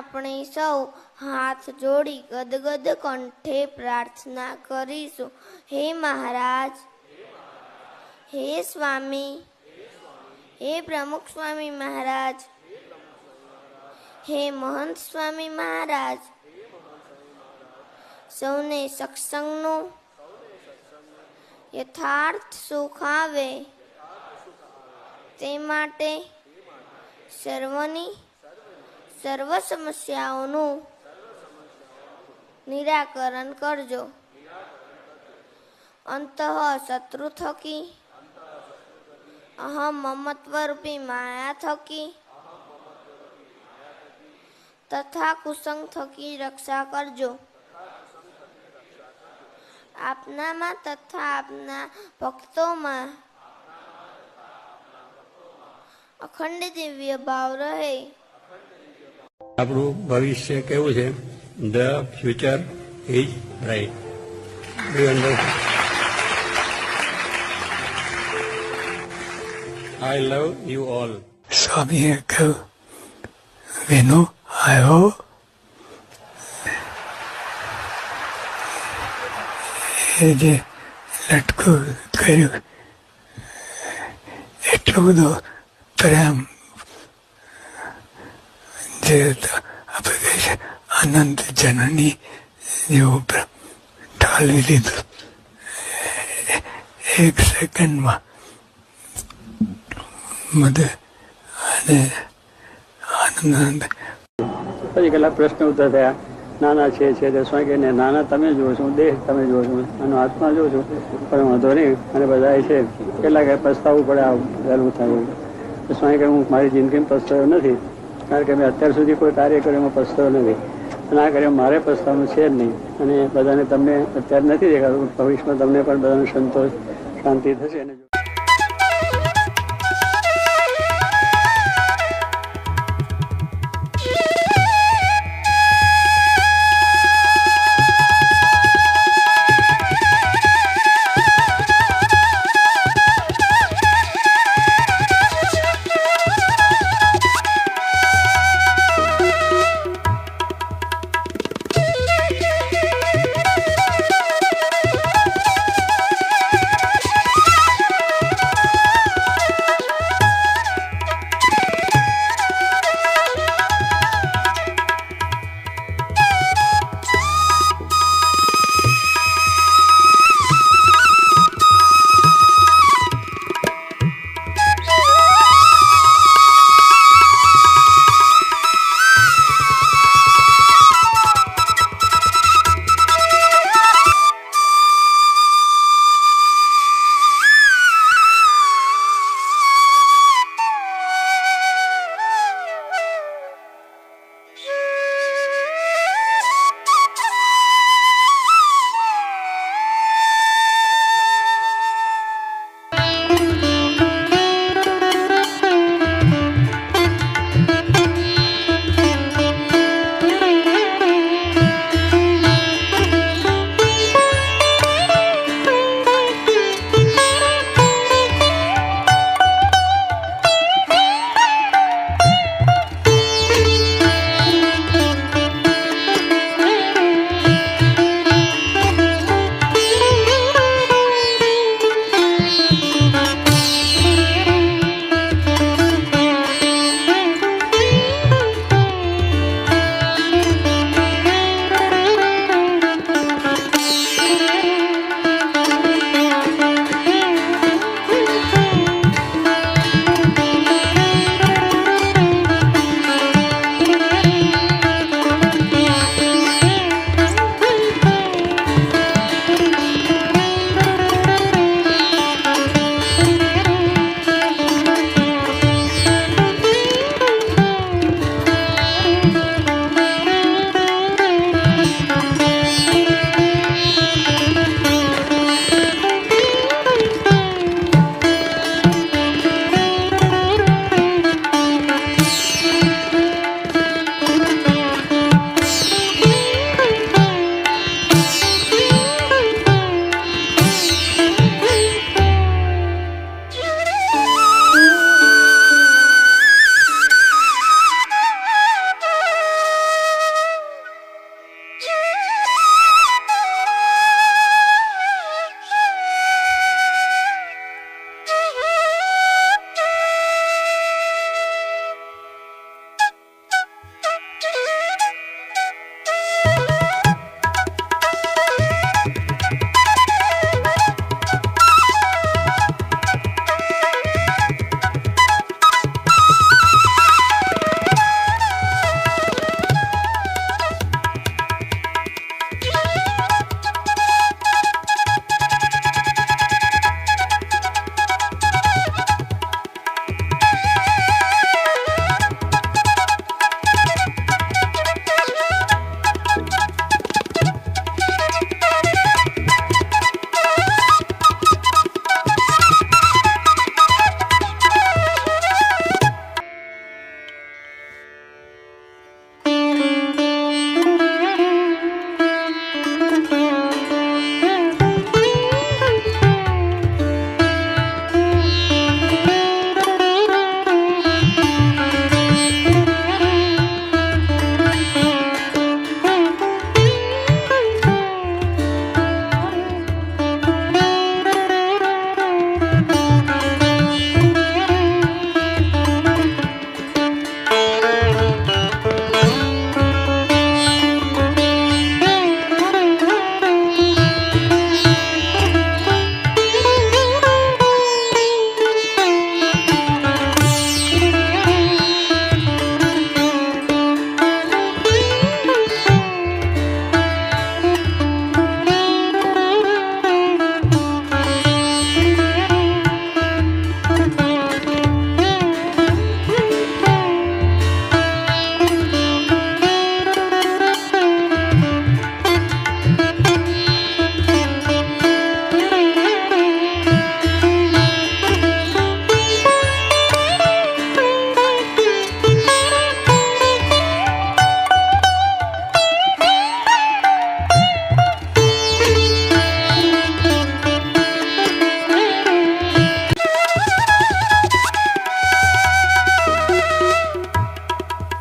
આપણે સૌ હાથ જોડી ગદગદ કંઠે પ્રાર્થના કરીશું. હે મહારાજ, હે સ્વામી, હે પ્રમુખ સ્વામી મહારાજ, હે મહંત સ્વામી મહારાજ, સૌને સત્સંગનું યથાર્થ સુખ આવે તે માટે સર્વ સમસ્યાઓનું નિરાકરણ કરજો. અંતઃ શત્રુ થકી, અહમ મમત્વરૂપી માયા થકી તથા કુસંગ થકી રક્ષા કરજો. આપનામાં તથા આપના ભક્તોમાં અખંડ દિવ્ય ભાવ રહે. આપણું ભવિષ્ય કેવું છે? The future is bright. I love you all. સ્વામીએ કહ્યું, વિનુ આવ્યો? એ જે લટકું કર્યું એટલો બધો પ્રેમ, જે આપણે કહે છે અનંત જનની જેવું ઠાલવી લીધું એક સેકન્ડમાં. બધે અને આનંદ. પછી કેટલાક પ્રશ્ન ઉત્તર થયા. નાના છે તે સ્વામી કહીને, નાના તમે જુઓ છો, દેહ તમે જુઓ છો, આનો આત્મા જોઉં છું, પણ વાંધો નહીં. અને બધા છે કેટલાક પસ્તાવવું પડે આ વહેલું થાય. સ્વામી કહે, હું મારી જિંદગીમાં પસ્તાવ્યો નથી, કારણ કે મેં અત્યાર સુધી કોઈ કાર્ય કર્યું એમાં પસ્તાવ્યો નથી, અને આ કાર્ય મારે પસ્તાવવાનું છે જ નહીં. અને બધાને તમને અત્યારે નથી દેખાતું, ભવિષ્યમાં તમને પણ બધાનો સંતોષ શાંતિ થશે.